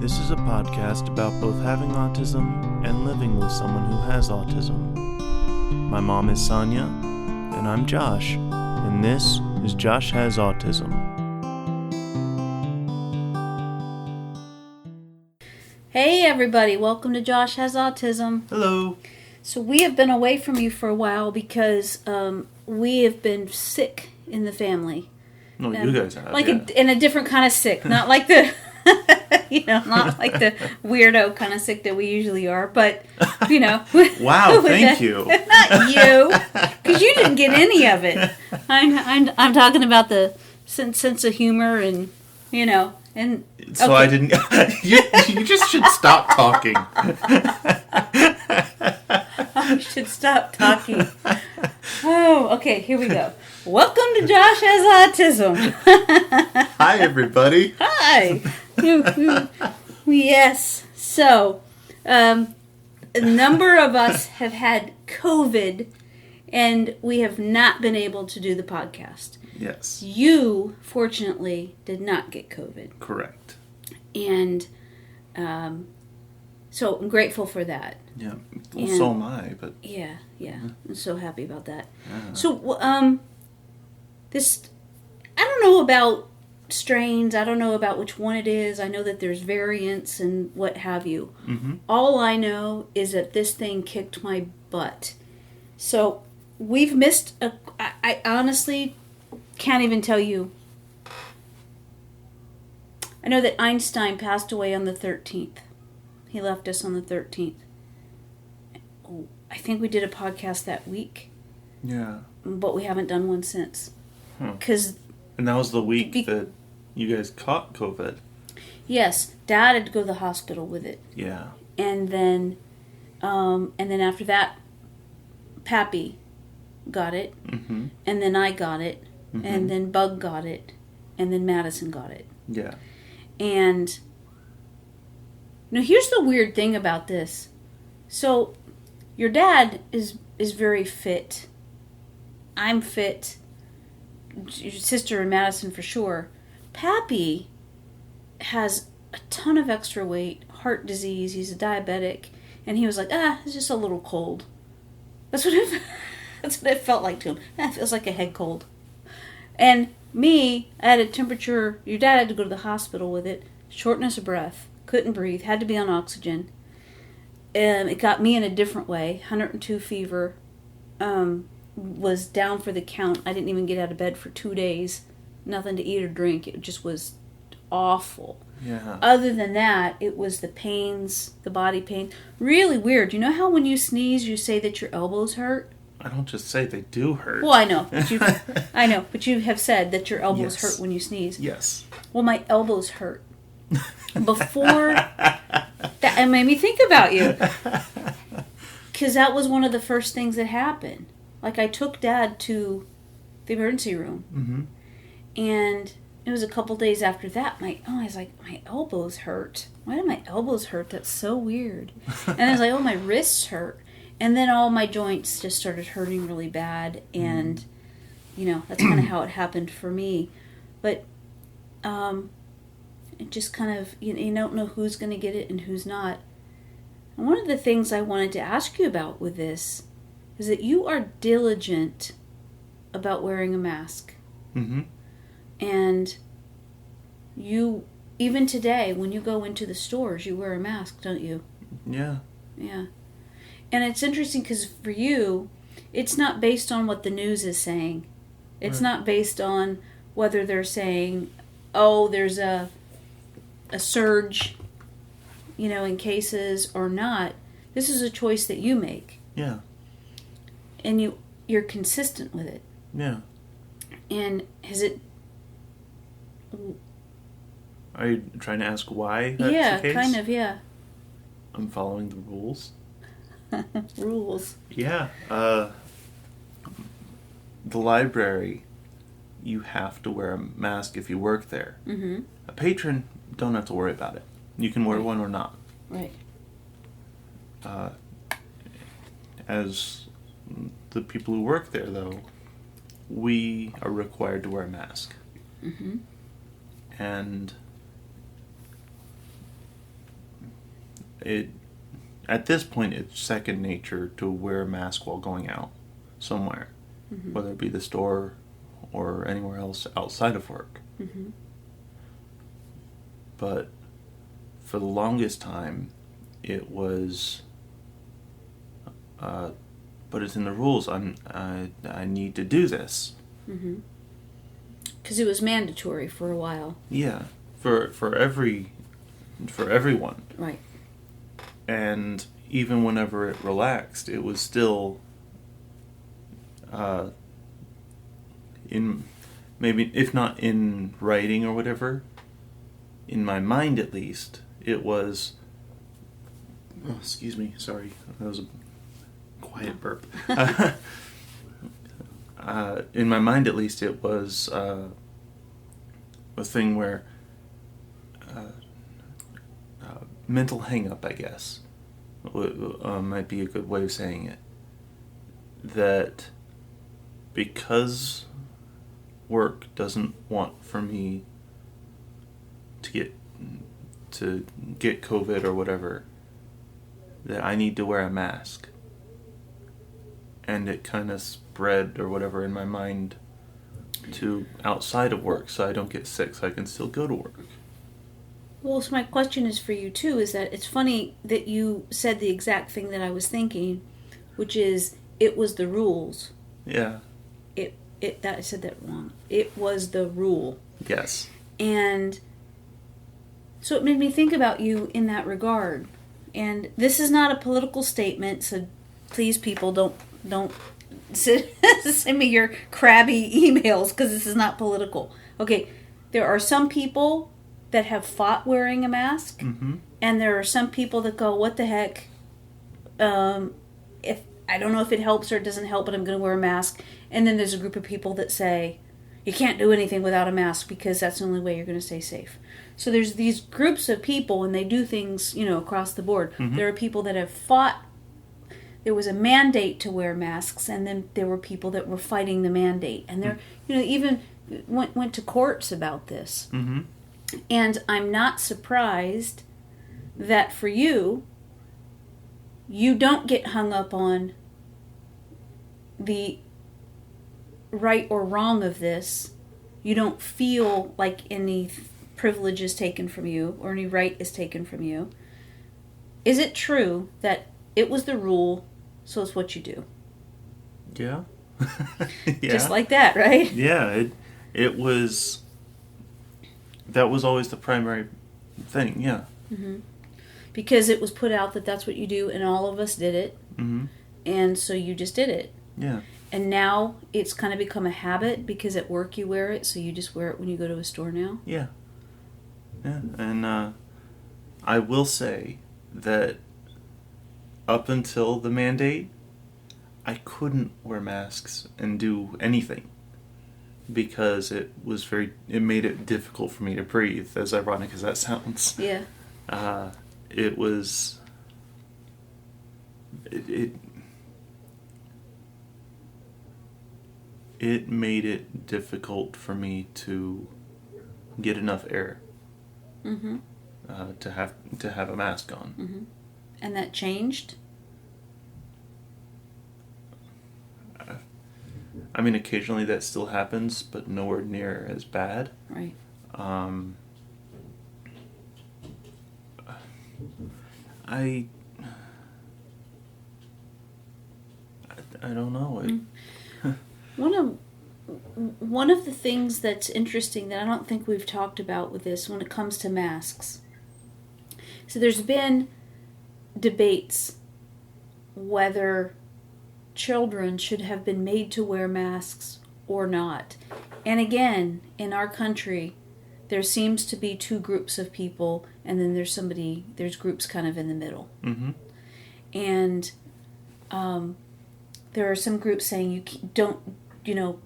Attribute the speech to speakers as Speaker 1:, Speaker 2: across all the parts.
Speaker 1: This is a podcast about both having autism and living with someone who has autism. My mom is Sonya, and I'm Josh, and this is Josh Has Autism.
Speaker 2: Hey everybody, welcome to Josh Has Autism.
Speaker 1: Hello.
Speaker 2: So we have been away from you for a while because we have been sick in the family.
Speaker 1: No, you guys have.
Speaker 2: Like
Speaker 1: yeah.
Speaker 2: in a different kind of sick, not like the, not like the weirdo kind of sick that we usually are, but,
Speaker 1: Wow, thank you.
Speaker 2: Not you, because you didn't get any of it. I'm talking about the sense of humor and, and...
Speaker 1: So
Speaker 2: okay.
Speaker 1: I didn't... you just should stop talking.
Speaker 2: I should stop talking. Oh, okay, here we go. Welcome to Josh Has Autism.
Speaker 1: Hi, everybody.
Speaker 2: Hi. Yes. So, a number of us have had COVID, and we have not been able to do the podcast.
Speaker 1: Yes.
Speaker 2: You, fortunately, did not get COVID.
Speaker 1: Correct.
Speaker 2: And so I'm grateful for that.
Speaker 1: Yeah. Well, so am I, but...
Speaker 2: Yeah. I'm so happy about that.
Speaker 1: Yeah.
Speaker 2: So, this... I don't know about strains. I don't know about which one it is. I know that there's variants and what have you.
Speaker 1: Mm-hmm.
Speaker 2: All I know is that this thing kicked my butt. So, we've missed... I honestly can't even tell you. I know that Einstein passed away on the 13th. He left us on the 13th. I think we did a podcast that week.
Speaker 1: Yeah.
Speaker 2: But we haven't done one since. Cause
Speaker 1: and that was the week that you guys caught COVID.
Speaker 2: Yes. Dad had to go to the hospital with it.
Speaker 1: Yeah.
Speaker 2: And then after that, Pappy got it.
Speaker 1: Mm-hmm.
Speaker 2: And then I got it.
Speaker 1: Mm-hmm.
Speaker 2: And then Bug got it. And then Madison got it.
Speaker 1: Yeah.
Speaker 2: And now here's the weird thing about this. So your dad is very fit. I'm fit. Your sister and Madison for sure. Pappy has a ton of extra weight, heart disease, he's a diabetic, and he was like, it's just a little cold. That's what it felt like to him. It feels like a head cold. And me, I had a temperature, your dad had to go to the hospital with it, shortness of breath, couldn't breathe, had to be on oxygen. It got me in a different way, 102 fever, was down for the count. I didn't even get out of bed for 2 days, nothing to eat or drink. It just was awful.
Speaker 1: Yeah.
Speaker 2: Other than that, it was the pains, the body pain. Really weird. You know how when you sneeze, you say that your elbows hurt?
Speaker 1: I don't just say they do hurt.
Speaker 2: Well, I know. But you have said that your elbows hurt when you sneeze.
Speaker 1: Yes.
Speaker 2: Well, my elbows hurt. Before that, it made me think about you. Because that was one of the first things that happened. Like, I took Dad to the emergency room.
Speaker 1: Mm-hmm.
Speaker 2: And it was a couple days after that. I was like, my elbows hurt. Why do my elbows hurt? That's so weird. And I was like, my wrists hurt. And then all my joints just started hurting really bad. And, that's kind of how it happened for me. But it just kind of, you don't know who's going to get it and who's not. And one of the things I wanted to ask you about with this is that you are diligent about wearing a mask.
Speaker 1: Mm-hmm.
Speaker 2: And you, even today, when you go into the stores, you wear a mask, don't you?
Speaker 1: Yeah.
Speaker 2: Yeah. And it's interesting because for you, it's not based on what the news is saying. It's
Speaker 1: Right.
Speaker 2: not based on whether they're saying, there's a surge, in cases or not. This is a choice that you make.
Speaker 1: Yeah.
Speaker 2: And you're consistent with it.
Speaker 1: Yeah.
Speaker 2: And has it...
Speaker 1: Are you trying to ask why that's the case?
Speaker 2: Kind of, yeah.
Speaker 1: I'm following the rules.
Speaker 2: Rules.
Speaker 1: Yeah. The library, you have to wear a mask if you work there.
Speaker 2: Mm-hmm.
Speaker 1: A patron, don't have to worry about it. You can wear one or not.
Speaker 2: Right.
Speaker 1: As the people who work there, though, we are required to wear a mask.
Speaker 2: Mm-hmm.
Speaker 1: And at this point, it's second nature to wear a mask while going out somewhere, whether it be the store or anywhere else outside of work. But for the longest time, it was, but it's in the rules. I need to do this.
Speaker 2: Because it was mandatory for a while.
Speaker 1: Yeah, for everyone.
Speaker 2: Right.
Speaker 1: And even whenever it relaxed, it was still in, maybe if not in writing or whatever, in my mind at least, it was, oh, excuse me, sorry, that was a quiet burp. In my mind at least, it was a thing where mental hang-up, I guess, might be a good way of saying it. That because work doesn't want for me to get COVID or whatever, that I need to wear a mask. And it kind of spread or whatever in my mind to outside of work, so I don't get sick, so I can still go to work.
Speaker 2: Well, so my question is for you too, is that it's funny that you said the exact thing that I was thinking, which is, it was the rules.
Speaker 1: Yeah.
Speaker 2: That I said that wrong. It was the rule.
Speaker 1: Yes.
Speaker 2: And so it made me think about you in that regard. And this is not a political statement, so please, people, don't send me your crabby emails, because this is not political. Okay, there are some people that have fought wearing a mask, and there are some people that go, what the heck, if I don't know if it helps or it doesn't help, but I'm going to wear a mask. And then there's a group of people that say, you can't do anything without a mask because that's the only way you're going to stay safe. So there's these groups of people, and they do things, across the board. There are people that have fought. There was a mandate to wear masks, and then there were people that were fighting the mandate. And they're, even went to courts about this. And I'm not surprised that for you don't get hung up on the right or wrong of this. You don't feel like any privilege is taken from you or any right is taken from you. Is it true that it was the rule, so it's what you do?
Speaker 1: Yeah.
Speaker 2: Yeah. Just like that, right?
Speaker 1: Yeah, it was, that was always the primary thing, yeah.
Speaker 2: Because it was put out that that's what you do, and all of us did it. And so you just did it.
Speaker 1: Yeah.
Speaker 2: And now it's kind of become a habit because at work you wear it, so you just wear it when you go to a store now?
Speaker 1: Yeah. Yeah, and I will say that up until the mandate, I couldn't wear masks and do anything because it made it difficult for me to breathe, as ironic as that sounds.
Speaker 2: Yeah.
Speaker 1: It was... It made it difficult for me to get enough air to have a mask on.
Speaker 2: And that changed?
Speaker 1: I mean, occasionally that still happens, but nowhere near as bad.
Speaker 2: Right.
Speaker 1: I don't know.
Speaker 2: One of the things that's interesting that I don't think we've talked about with this when it comes to masks. So there's been debates whether children should have been made to wear masks or not. And again, in our country, there seems to be two groups of people, and then there's groups kind of in the middle. And there are some groups saying you don't,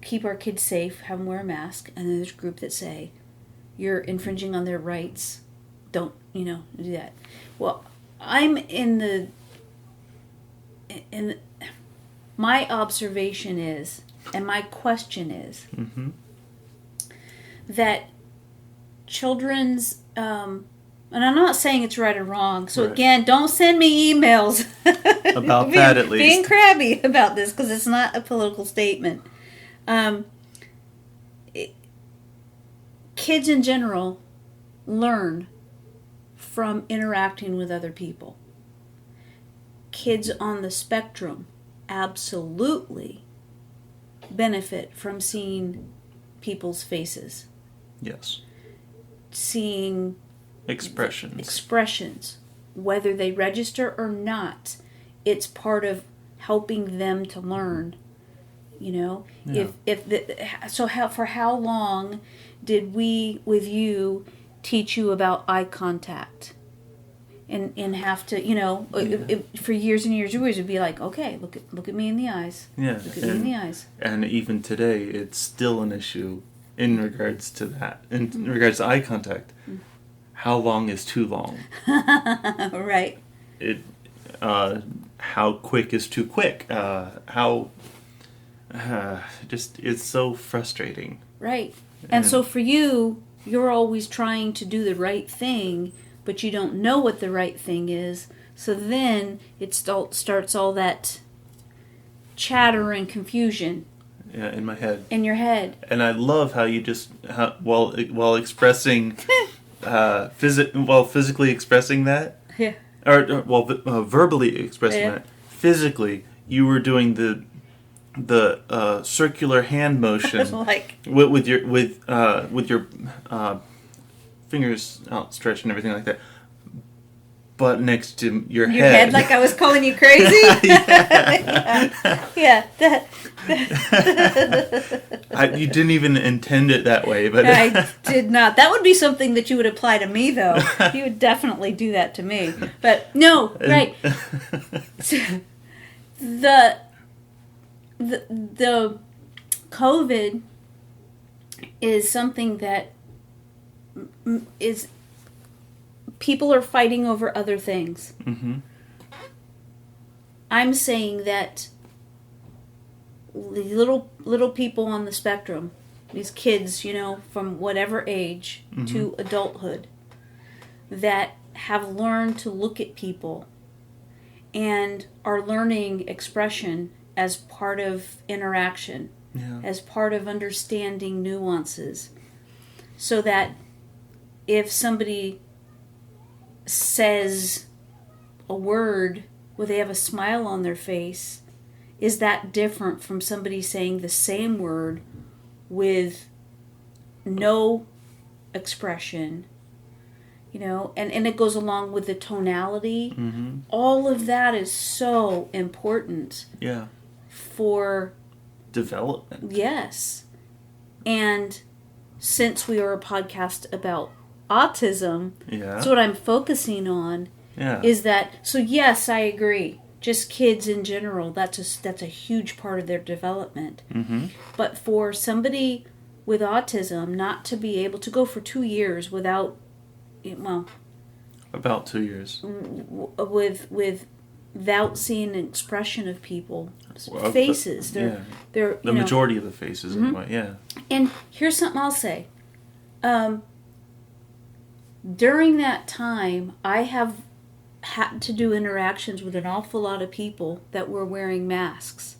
Speaker 2: keep our kids safe, have them wear a mask. And then there's a group that say you're infringing on their rights. Don't, do that. Well, I'm my observation is, and my question is, that children's And I'm not saying it's right or wrong. So
Speaker 1: Right.
Speaker 2: again, don't send me emails
Speaker 1: About that, at least.
Speaker 2: being crabby about this, because it's not a political statement. Kids in general learn from interacting with other people. Kids on the spectrum absolutely benefit from seeing people's faces.
Speaker 1: Yes.
Speaker 2: Seeing expressions, whether they register or not. It's part of helping them to learn. You know,
Speaker 1: Yeah.
Speaker 2: For how long did we with you teach you about eye contact? And have to, for years and years and years, it'd be like, okay, look at me in the eyes.
Speaker 1: Yeah.
Speaker 2: Look at me in the eyes.
Speaker 1: And even today, it's still an issue in regards to that. In regards to eye contact, how long is too long?
Speaker 2: Right.
Speaker 1: How quick is too quick? It's so frustrating.
Speaker 2: Right. And so for you, you're always trying to do the right thing, but you don't know what the right thing is. So then it starts all that chatter and confusion.
Speaker 1: Yeah, in my head.
Speaker 2: In your head.
Speaker 1: And I love how you just while expressing, physically expressing that.
Speaker 2: Yeah.
Speaker 1: Or verbally expressing that. Physically, you were doing the circular hand motion
Speaker 2: Like
Speaker 1: with your fingers outstretched and everything like that, but next to your head.
Speaker 2: like I was calling you crazy. Yeah.
Speaker 1: You didn't even intend it that way, but
Speaker 2: I did not. That would be something that you would apply to me, though. You would definitely do that to me. But no, right. The COVID is something that is people are fighting over other things.
Speaker 1: Mm-hmm.
Speaker 2: I'm saying that the little people on the spectrum, these kids, from whatever age to adulthood, that have learned to look at people and are learning expression as part of interaction, as part of understanding nuances, so that if somebody says a word where they have a smile on their face, is that different from somebody saying the same word with no expression, and it goes along with the tonality.
Speaker 1: Mm-hmm.
Speaker 2: All of that is so important.
Speaker 1: Yeah.
Speaker 2: For
Speaker 1: development.
Speaker 2: Yes. And since we are a podcast about autism, that's what I'm focusing on.
Speaker 1: Yeah.
Speaker 2: Is that, so yes, I agree. Just kids in general, that's a huge part of their development.
Speaker 1: Mm-hmm.
Speaker 2: But for somebody with autism not to be able to go for 2 years without,
Speaker 1: about 2 years,
Speaker 2: without seeing an expression of people, faces. They're
Speaker 1: the majority of the faces anyway. Yeah.
Speaker 2: And here's something I'll say. During that time, I have had to do interactions with an awful lot of people that were wearing masks.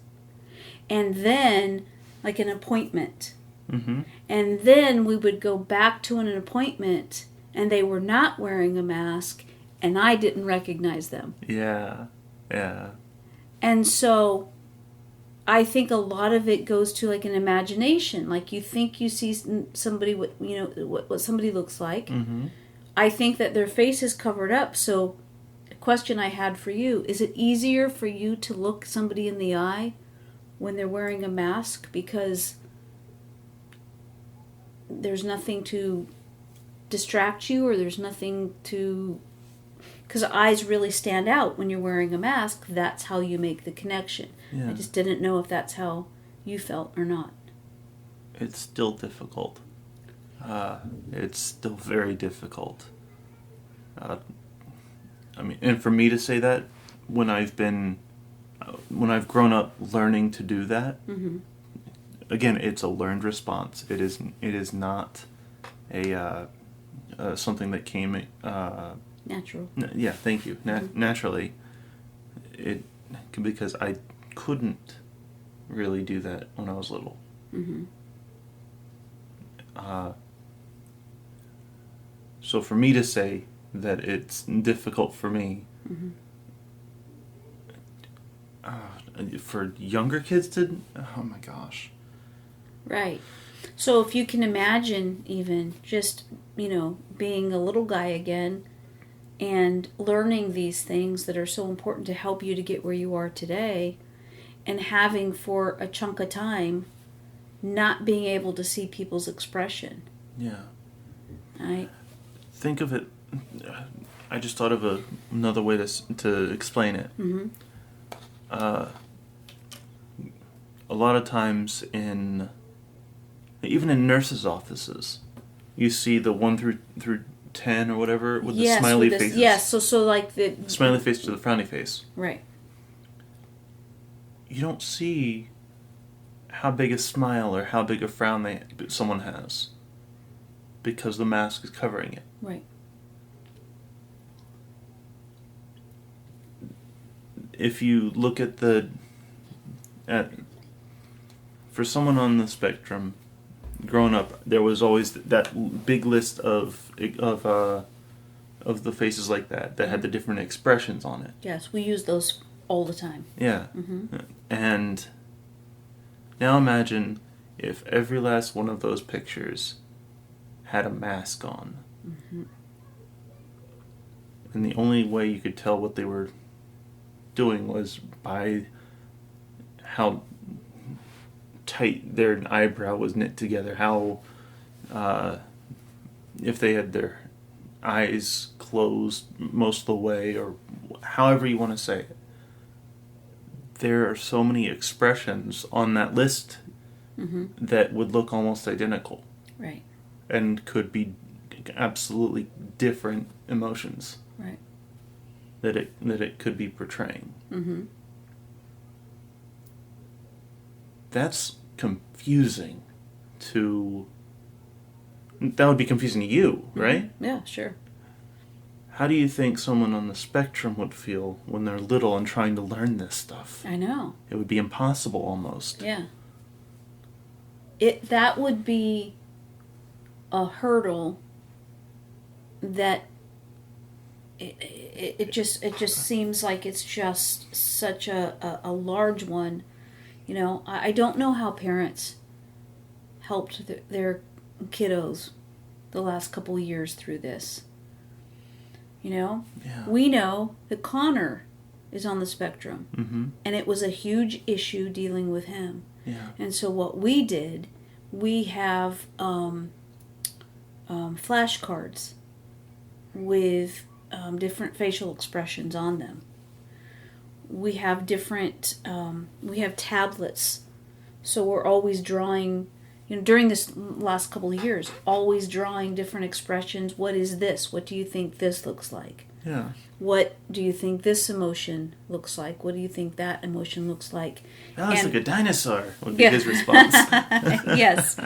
Speaker 2: And then, like an appointment.
Speaker 1: Mm-hmm.
Speaker 2: And then we would go back to an appointment and they were not wearing a mask and I didn't recognize them.
Speaker 1: Yeah. Yeah.
Speaker 2: And so I think a lot of it goes to like an imagination. Like you think you see somebody, what somebody looks like.
Speaker 1: Mm-hmm.
Speaker 2: I think that their face is covered up. So the question I had for you, is it easier for you to look somebody in the eye when they're wearing a mask because there's nothing to distract you, or there's nothing to... Because eyes really stand out when you're wearing a mask. That's how you make the connection.
Speaker 1: Yeah.
Speaker 2: I just didn't know if that's how you felt or not.
Speaker 1: It's still difficult. It's still very difficult. And for me to say that, when I've grown up learning to do that,
Speaker 2: Mm-hmm.
Speaker 1: again, it's a learned response. It is not a something that came
Speaker 2: natural.
Speaker 1: Yeah, thank you. Naturally, because I couldn't really do that when I was little.
Speaker 2: Mm-hmm.
Speaker 1: So for me to say that it's difficult for me,
Speaker 2: Mm-hmm.
Speaker 1: for younger kids to, oh my gosh.
Speaker 2: Right. So if you can imagine even just, being a little guy again and learning these things that are so important to help you to get where you are today, and having for a chunk of time not being able to see people's expression.
Speaker 1: Yeah.
Speaker 2: Right?
Speaker 1: Think of it, I just thought of another way to explain it.
Speaker 2: Mm-hmm.
Speaker 1: A lot of times even in nurses' offices, you see the 1 through 10 or whatever with the smiley faces.
Speaker 2: Yes, so like the
Speaker 1: smiley face to the frowny face.
Speaker 2: Right.
Speaker 1: You don't see how big a smile or how big a frown someone has because the mask is covering it.
Speaker 2: Right.
Speaker 1: If you look at for someone on the spectrum, growing up, there was always that big list of the faces like that had the different expressions on it.
Speaker 2: Yes, we use those all the time.
Speaker 1: Yeah.
Speaker 2: Mm-hmm.
Speaker 1: And now imagine if every last one of those pictures had a mask on.
Speaker 2: Mm-hmm.
Speaker 1: And the only way you could tell what they were doing was by how tight their eyebrow was knit together, how if they had their eyes closed most of the way, or however you want to say it. There are so many expressions on that list
Speaker 2: Mm-hmm.
Speaker 1: that would look almost identical.
Speaker 2: Right.
Speaker 1: And could be absolutely different emotions.
Speaker 2: Right.
Speaker 1: That it could be portraying.
Speaker 2: Mm-hmm.
Speaker 1: That's confusing that would be confusing to you, right?
Speaker 2: Mm-hmm. Yeah, sure.
Speaker 1: How do you think someone on the spectrum would feel when they're little and trying to learn this stuff?
Speaker 2: I know.
Speaker 1: It would be impossible almost.
Speaker 2: Yeah. That would be a hurdle that it just seems like it's just such a large one. I don't know how parents helped their kiddos the last couple of years through this.
Speaker 1: Yeah.
Speaker 2: We know that Connor is on the spectrum.
Speaker 1: Mm-hmm.
Speaker 2: And it was a huge issue dealing with him.
Speaker 1: Yeah.
Speaker 2: And so what we did, we have flashcards with different facial expressions on them. We have we have tablets. So we're always drawing, during this last couple of years, always drawing different expressions. What is this? What do you think this looks like?
Speaker 1: Yeah.
Speaker 2: What do you think this emotion looks like? What do you think that emotion looks like?
Speaker 1: That looks like a dinosaur, would be his response.
Speaker 2: Yes.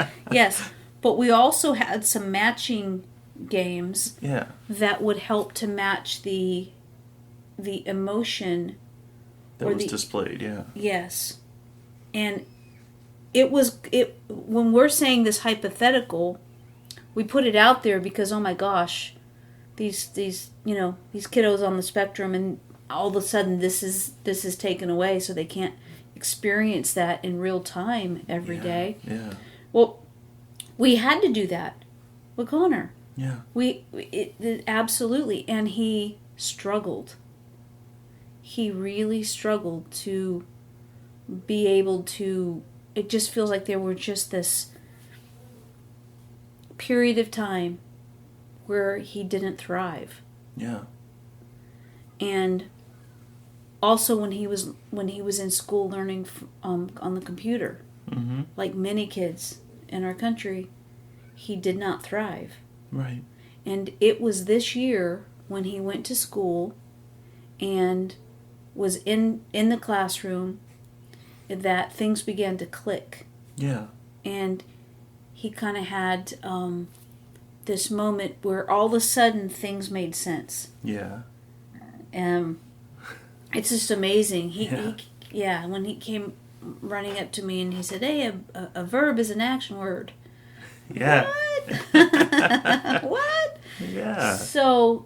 Speaker 2: But we also had some matching games that would help to match the emotion
Speaker 1: that was displayed, yeah.
Speaker 2: Yes. And when we're saying this hypothetical, we put it out there because, oh my gosh, these kiddos on the spectrum, and all of a sudden this is taken away, so they can't experience that in real time every day.
Speaker 1: Yeah.
Speaker 2: Well, we had to do that with Connor.
Speaker 1: Yeah.
Speaker 2: Absolutely, and he struggled. He really struggled to be able to. It just feels like there were just this period of time where he didn't thrive.
Speaker 1: Yeah.
Speaker 2: And also when he was in school learning on the computer,
Speaker 1: mm-hmm.
Speaker 2: like many kids in our country, he did not thrive.
Speaker 1: Right.
Speaker 2: And it was this year when he went to school and was in the classroom that things began to click.
Speaker 1: Yeah.
Speaker 2: And he kind of had this moment where all of a sudden things made sense.
Speaker 1: Yeah.
Speaker 2: It's just amazing.
Speaker 1: Yeah.
Speaker 2: When he came running up to me and he said, "Hey, a verb is an action word."
Speaker 1: Yeah.
Speaker 2: What? What?
Speaker 1: Yeah.
Speaker 2: So,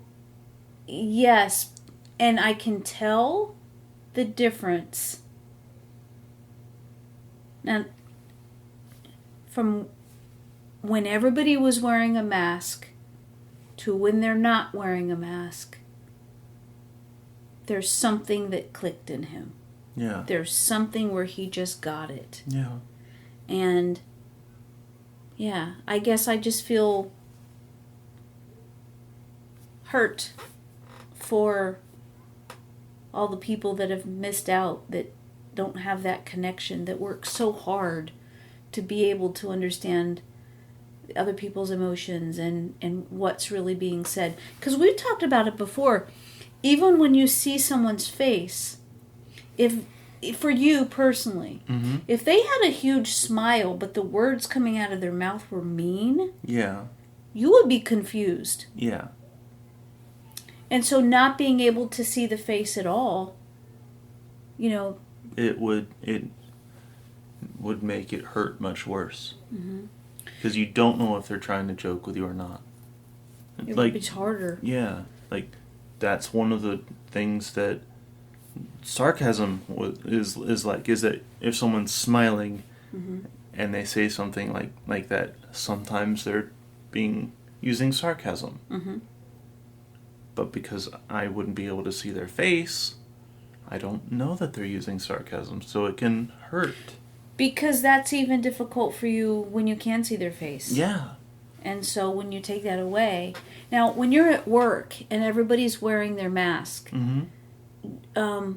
Speaker 2: yes, and I can tell the difference. Now, from when everybody was wearing a mask to when they're not wearing a mask, there's something that clicked in him.
Speaker 1: Yeah.
Speaker 2: There's something where he just got it.
Speaker 1: Yeah.
Speaker 2: And, yeah, I guess I just feel hurt for all the people that have missed out, that don't have that connection, that work so hard to be able to understand other people's emotions and what's really being said. Because we've talked about it before. Even when you see someone's face, if for you personally,
Speaker 1: Mm-hmm.
Speaker 2: if they had a huge smile but the words coming out of their mouth were mean,
Speaker 1: Yeah.
Speaker 2: you would be confused.
Speaker 1: Yeah.
Speaker 2: And so not being able to see the face at all,
Speaker 1: It would make it hurt much worse.
Speaker 2: Mm-hmm.
Speaker 1: Because you don't know if they're trying to joke with you or not.
Speaker 2: It's harder.
Speaker 1: Yeah. That's one of the things that sarcasm is that if someone's smiling
Speaker 2: Mm-hmm.
Speaker 1: and they say something like that, sometimes they're using sarcasm.
Speaker 2: Mm-hmm.
Speaker 1: But because I wouldn't be able to see their face, I don't know that they're using sarcasm, so it can hurt.
Speaker 2: Because that's even difficult for you when you can see their face.
Speaker 1: Yeah.
Speaker 2: And so when you take that away... Now, when you're at work and everybody's wearing their mask,
Speaker 1: Mm-hmm.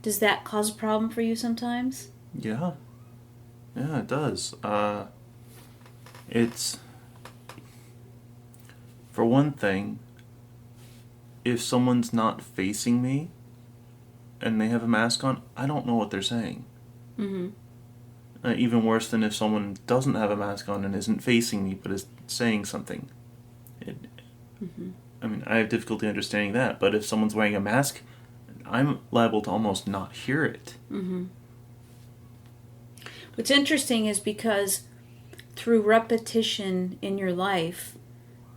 Speaker 2: Does that cause a problem for you sometimes?
Speaker 1: Yeah. Yeah, it does. It's... For one thing, if someone's not facing me and they have a mask on, I don't know what they're saying.
Speaker 2: Mm-hmm.
Speaker 1: Even worse than if someone doesn't have a mask on and isn't facing me but is saying something.
Speaker 2: Mm-hmm.
Speaker 1: I mean, I have difficulty understanding that, but if someone's wearing a mask, I'm liable to almost not hear it.
Speaker 2: Mm-hmm. What's interesting is because through repetition in your life,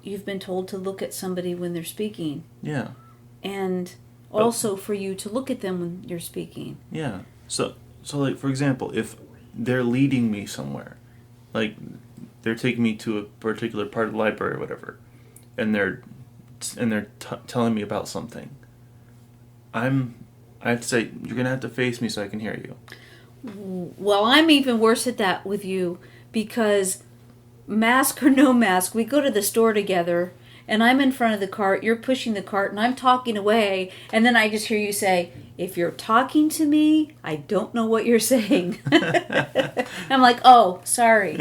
Speaker 2: you've been told to look at somebody when they're speaking.
Speaker 1: Yeah.
Speaker 2: And also for you to look at them when you're speaking.
Speaker 1: Yeah. So like, for example, if they're leading me somewhere, like they're taking me to a particular part of the library or whatever, and they're telling me about something, I have to say, you're going to have to face me so I can hear you.
Speaker 2: Well, I'm even worse at that with you, because mask or no mask, we go to the store together, and I'm in front of the cart, you're pushing the cart, and I'm talking away, and then I just hear you say, "If you're talking to me, I don't know what you're saying." I'm like, "Oh, sorry."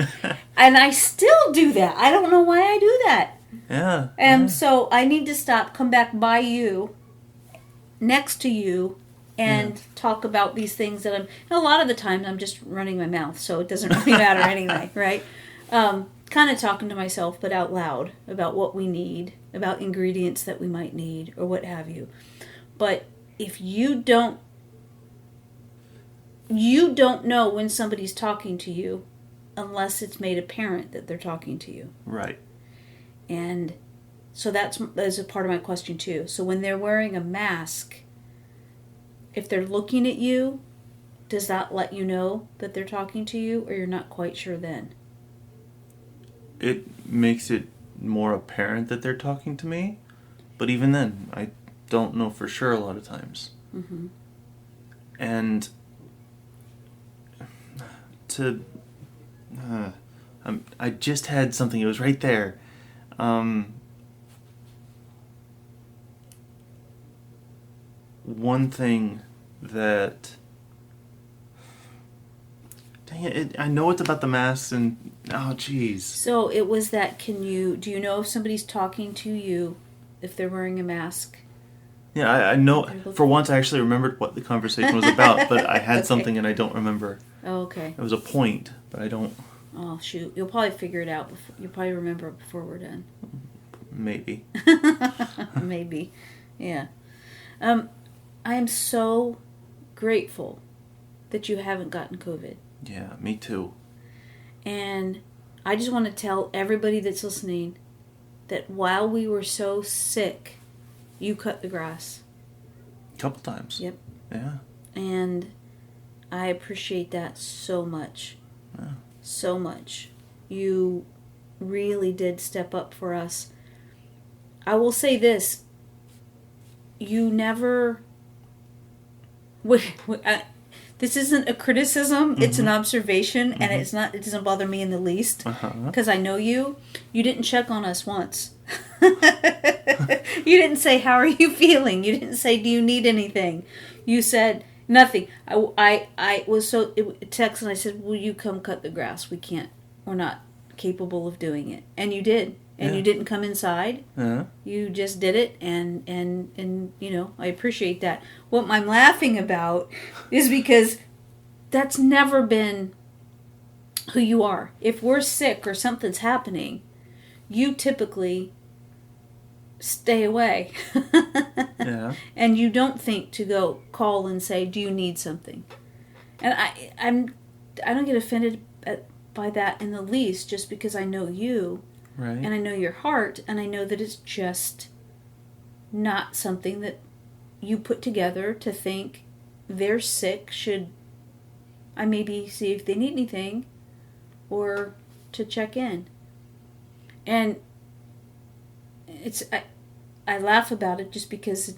Speaker 2: And I still do that. I don't know why I do that.
Speaker 1: Yeah.
Speaker 2: And so I need to stop, come back by you, next to you, and talk about these things that and a lot of the times I'm just running my mouth, so it doesn't really matter anyway, right? Kind of talking to myself, but out loud, about what we need, about ingredients that we might need, or what have you. But if you don't know when somebody's talking to you unless it's made apparent that they're talking to you.
Speaker 1: Right.
Speaker 2: And so that's a part of my question too. So when they're wearing a mask, if they're looking at you, does that let you know that they're talking to you, or you're not quite sure then?
Speaker 1: It makes it more apparent that they're talking to me, but even then, I don't know for sure a lot of times.
Speaker 2: Mm-hmm.
Speaker 1: And I just had something, it was right there. One thing that... Dang it, I know it's about the masks and... Oh, jeez.
Speaker 2: So it was that, do you know if somebody's talking to you if they're wearing a mask?
Speaker 1: Yeah, I know. For once, I actually remembered what the conversation was about, but I had
Speaker 2: Okay.
Speaker 1: something and I don't remember.
Speaker 2: Oh, okay.
Speaker 1: It was a point, but I don't...
Speaker 2: Oh, shoot. You'll probably figure it out. You'll probably remember it before we're done.
Speaker 1: Maybe.
Speaker 2: Maybe. Yeah. I am so grateful that you haven't gotten COVID.
Speaker 1: Yeah, me too.
Speaker 2: And I just want to tell everybody that's listening that while we were so sick, you cut the grass.
Speaker 1: A couple times.
Speaker 2: Yep.
Speaker 1: Yeah.
Speaker 2: And I appreciate that so much.
Speaker 1: Yeah.
Speaker 2: So much. You really did step up for us. I will say this. You never... This isn't a criticism, it's an observation, and it doesn't bother me in the least, because I know you. You didn't check on us once. You didn't say, how are you feeling? You didn't say, do you need anything? You said nothing. I was so text, and I said, will you come cut the grass? We're not capable of doing it. And you did. And you didn't come inside. You just did it, and you know, I appreciate that. What I'm laughing about is because that's never been who you are. If we're sick or something's happening, you typically stay away.
Speaker 1: Yeah.
Speaker 2: And you don't think to go call and say, do you need something? And I don't get offended by that in the least, just because I know you.
Speaker 1: Right.
Speaker 2: And I know your heart, and I know that it's just not something that you put together to think they're sick. Should I maybe see if they need anything, or to check in? And I laugh about it just because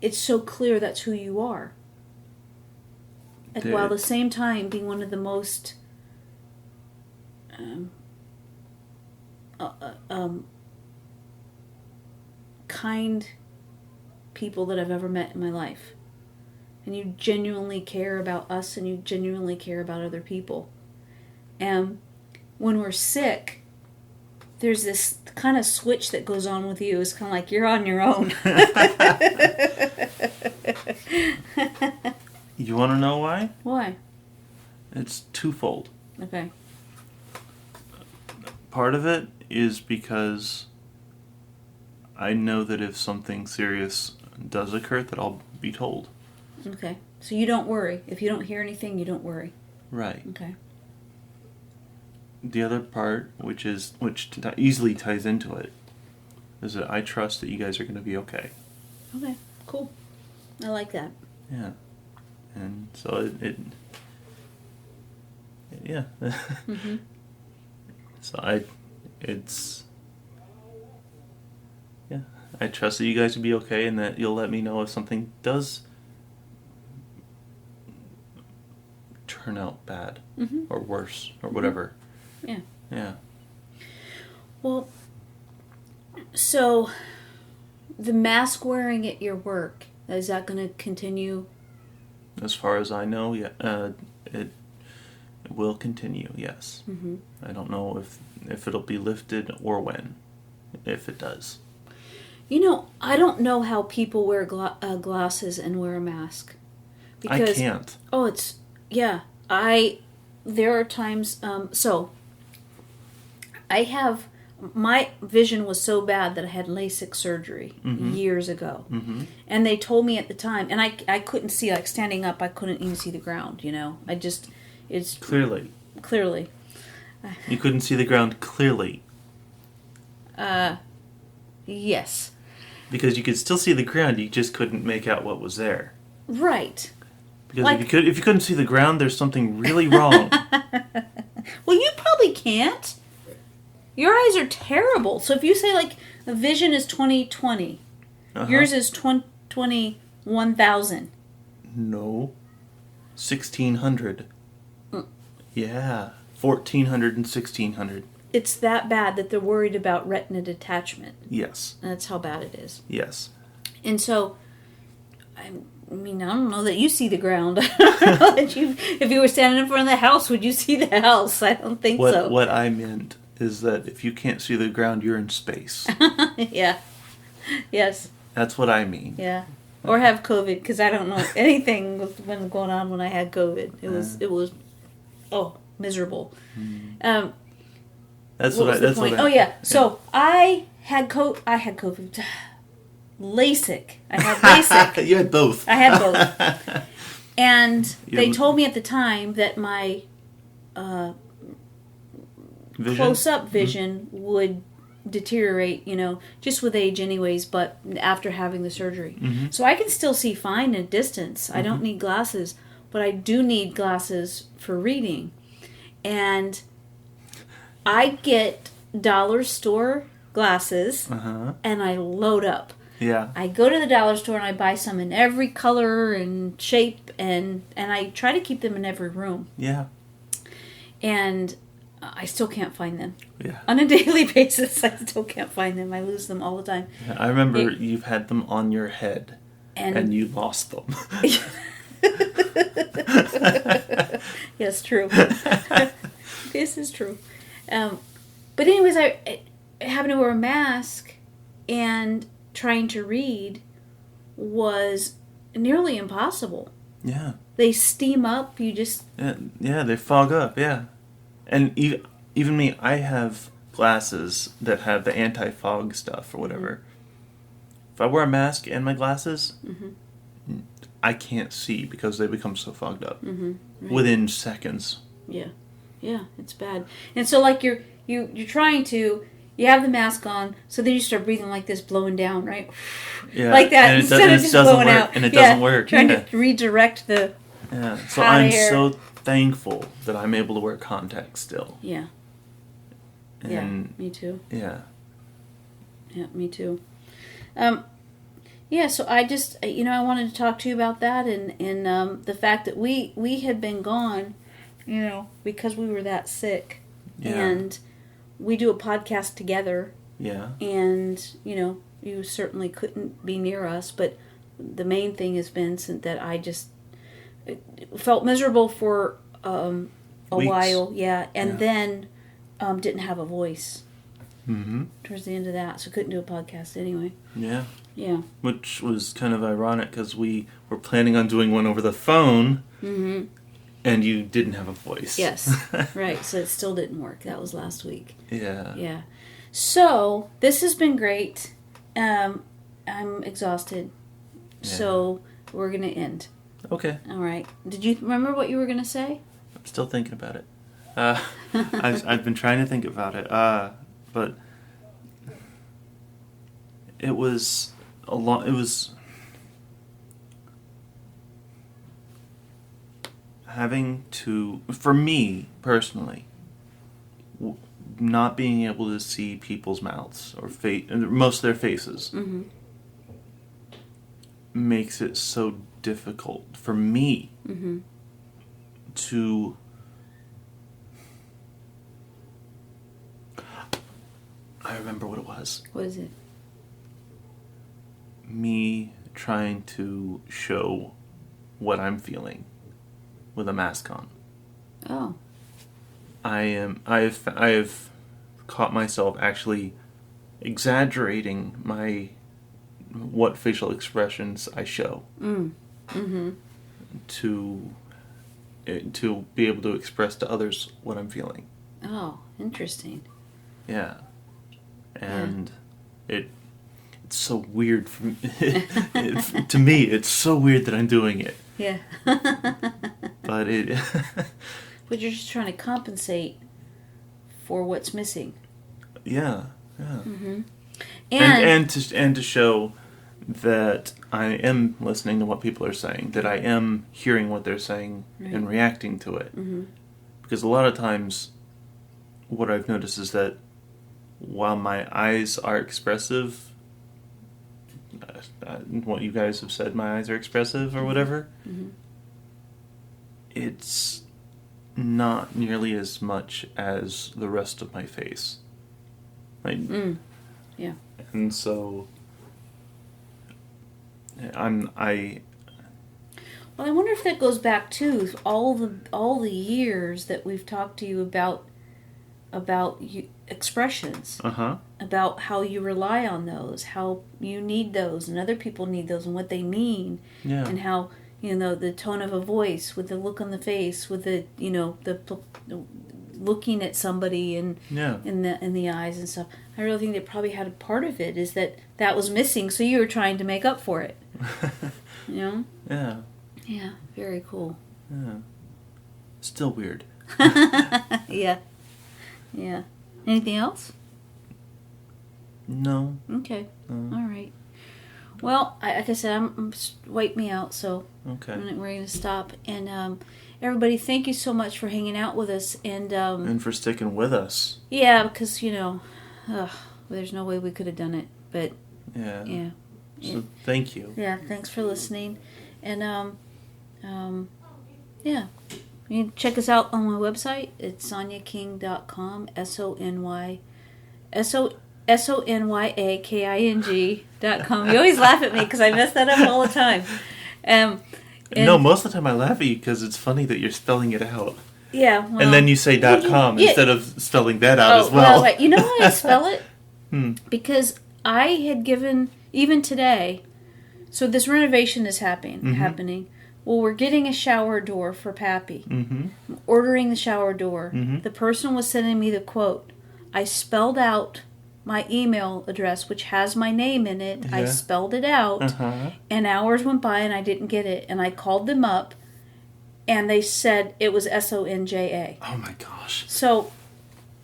Speaker 2: it's so clear that's who you are. And while at the same time being one of the most kind people that I've ever met in my life. And you genuinely care about us, and you genuinely care about other people. And when we're sick, there's this kind of switch that goes on with you. It's kind of like you're on your own.
Speaker 1: You want to know why?
Speaker 2: Why?
Speaker 1: It's twofold.
Speaker 2: Okay.
Speaker 1: Part of it is because I know that if something serious does occur, that I'll be told.
Speaker 2: Okay. So you don't worry. If you don't hear anything, you don't worry.
Speaker 1: Right.
Speaker 2: Okay.
Speaker 1: The other part, which easily ties into it, is that I trust that you guys are going to be okay.
Speaker 2: Okay. Cool. I like that.
Speaker 1: Yeah. And so it yeah.
Speaker 2: Mm-hmm.
Speaker 1: So I trust that you guys will be okay, and that you'll let me know if something does turn out bad or worse or whatever.
Speaker 2: Yeah.
Speaker 1: Yeah.
Speaker 2: Well, so the mask wearing at your work, is that going to continue?
Speaker 1: As far as I know, yeah, it will continue. Yes.
Speaker 2: Mm-hmm.
Speaker 1: I don't know if it'll be lifted or when, if it does.
Speaker 2: You know, I don't know how people wear glasses and wear a mask.
Speaker 1: Because, I can't.
Speaker 2: Oh, there are times, so my vision was so bad that I had LASIK surgery years ago. Mm-hmm. And they told me at the time, and I couldn't see, like standing up, I couldn't even see the ground, you know. It's... Clearly.
Speaker 1: You couldn't see the ground clearly.
Speaker 2: Yes.
Speaker 1: Because you could still see the ground, you just couldn't make out what was there.
Speaker 2: Right.
Speaker 1: Because if you couldn't see the ground, there's something really wrong.
Speaker 2: Well, you probably can't. Your eyes are terrible. So if you say, like, a vision is 20/20, yours is 21,000.
Speaker 1: No. 1,600. Yeah. 1,400 and 1,600.
Speaker 2: It's that bad that they're worried about retina detachment.
Speaker 1: Yes.
Speaker 2: That's how bad it is.
Speaker 1: Yes.
Speaker 2: And so, I mean, I don't know that you see the ground. I don't know that if you were standing in front of the house, would you see the house? I don't think so.
Speaker 1: What I meant is that if you can't see the ground, you're in space.
Speaker 2: Yeah. Yes.
Speaker 1: That's what I mean.
Speaker 2: Yeah. Or have COVID, because I don't know anything was going on when I had COVID. It was, miserable.
Speaker 1: That's
Speaker 2: what was the point? Oh yeah. So I had COVID. LASIK. I had LASIK.
Speaker 1: You had both.
Speaker 2: I had both. And they told me at the time that my close-up vision would deteriorate, just with age anyways, but after having the surgery. So I can still see fine at distance. I don't need glasses, but I do need glasses for reading. And I get dollar store glasses, and I load up.
Speaker 1: Yeah.
Speaker 2: I go to the dollar store and I buy some in every color and shape, and I try to keep them in every room.
Speaker 1: Yeah.
Speaker 2: And I still can't find them.
Speaker 1: Yeah.
Speaker 2: On a daily basis, I still can't find them. I lose them all the time.
Speaker 1: Yeah, I remember you've had them on your head, and you lost them.
Speaker 2: Yes, true. This is true. But anyways, I having to wear a mask and trying to read was nearly impossible.
Speaker 1: Yeah.
Speaker 2: They steam up. You just...
Speaker 1: Yeah, they fog up, yeah. And even me, I have glasses that have the anti-fog stuff or whatever. If I wear a mask and my glasses, I can't see because they become so fogged up within seconds.
Speaker 2: Yeah, it's bad. And so, like you're trying to, you have the mask on, so then you start breathing like this, blowing down, right?
Speaker 1: Yeah,
Speaker 2: like that
Speaker 1: and
Speaker 2: instead of just blowing out.
Speaker 1: And it doesn't work.
Speaker 2: Trying to redirect the.
Speaker 1: Yeah, so I'm so thankful that I'm able to wear contacts still.
Speaker 2: Yeah.
Speaker 1: And
Speaker 2: me too.
Speaker 1: Yeah.
Speaker 2: Yeah, me too. Yeah, so I just, I wanted to talk to you about that and the fact that we had been gone, because we were that sick. Yeah. And we do a podcast together.
Speaker 1: Yeah. And,
Speaker 2: you certainly couldn't be near us, but the main thing has been that I just felt miserable for a while. Yeah. And then didn't have a voice. Towards the end of that, so couldn't do a podcast anyway.
Speaker 1: Yeah.
Speaker 2: Yeah.
Speaker 1: Which was kind of ironic because we were planning on doing one over the phone, and you didn't have a voice.
Speaker 2: Yes. Right. So it still didn't work. That was last week.
Speaker 1: Yeah.
Speaker 2: Yeah. So this has been great. I'm exhausted. Yeah. So we're gonna end.
Speaker 1: Okay.
Speaker 2: All right. Did you remember what you were gonna say?
Speaker 1: I'm still thinking about it. I've been trying to think about it. But it was a lot. It was having to, for me personally, not being able to see people's mouths or most of their faces makes it so difficult for me to. I remember what it was.
Speaker 2: What is it?
Speaker 1: Me trying to show what I'm feeling with a mask on.
Speaker 2: Oh.
Speaker 1: I've caught myself actually exaggerating what facial expressions I show. To be able to express to others what I'm feeling.
Speaker 2: Oh, interesting.
Speaker 1: Yeah. And it's so weird for me. To me, it's so weird that I'm doing it.
Speaker 2: Yeah.
Speaker 1: But
Speaker 2: But you're just trying to compensate for what's missing.
Speaker 1: Yeah. And to show that I am listening to what people are saying, that I am hearing what they're saying and reacting to it. Because a lot of times, what I've noticed is that while my eyes are expressive, what you guys have said, my eyes are expressive or whatever, it's not nearly as much as the rest of my face.
Speaker 2: Yeah.
Speaker 1: And so Well, I
Speaker 2: wonder if that goes back to all the years that we've talked to you about expressions, about how you rely on those, how you need those, and other people need those, and what they mean, and how the tone of a voice, with the look on the face, with the looking at somebody and in the eyes and stuff. I really think they probably had a part of it is that was missing, so you were trying to make up for it. You know?
Speaker 1: Yeah.
Speaker 2: Yeah, very cool.
Speaker 1: Yeah. Still weird.
Speaker 2: Yeah. Yeah. Anything else?
Speaker 1: No.
Speaker 2: Okay. All right. Well, like I said, I'm wipe me out, so
Speaker 1: okay.
Speaker 2: We're going to stop. And everybody, thank you so much for hanging out with us. And
Speaker 1: for sticking with us.
Speaker 2: Yeah, because, there's no way we could have done it. But,
Speaker 1: yeah. So thank you.
Speaker 2: Yeah, thanks for listening. And, yeah. You can check us out on my website. It's sonyaking.com, SONYAKING.com. You always laugh at me because I mess that up all the time.
Speaker 1: No, most of the time I laugh at you because it's funny that you're spelling it out.
Speaker 2: Yeah. Well,
Speaker 1: and then you say .com instead of spelling that out as well.
Speaker 2: Right. You know how I spell it? Because I had given, even today, so this renovation is happening. Well, we're getting a shower door for Pappy. I'm ordering the shower door. The person was sending me the quote. I spelled out my email address, which has my name in it. I spelled it out, and hours went by and I didn't get it. And I called them up, and they said it was SONJA.
Speaker 1: Oh my gosh.
Speaker 2: So,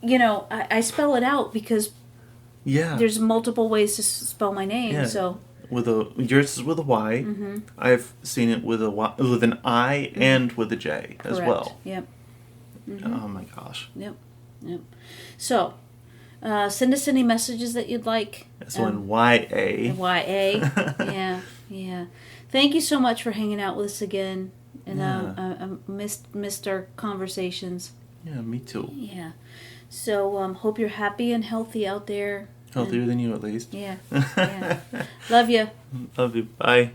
Speaker 2: I spell it out because there's multiple ways to spell my name. Yeah. So
Speaker 1: yours is with a Y. I've seen it with an I and with a J as well.
Speaker 2: Yep.
Speaker 1: Oh my gosh.
Speaker 2: Yep. So, send us any messages that you'd like.
Speaker 1: SONYA.
Speaker 2: YA. Yeah. Thank you so much for hanging out with us again. And I missed our conversations.
Speaker 1: Yeah, me too.
Speaker 2: Yeah. So, hope you're happy and healthy out there.
Speaker 1: Healthier than you, at least.
Speaker 2: Yeah. Love you.
Speaker 1: Love you. Bye.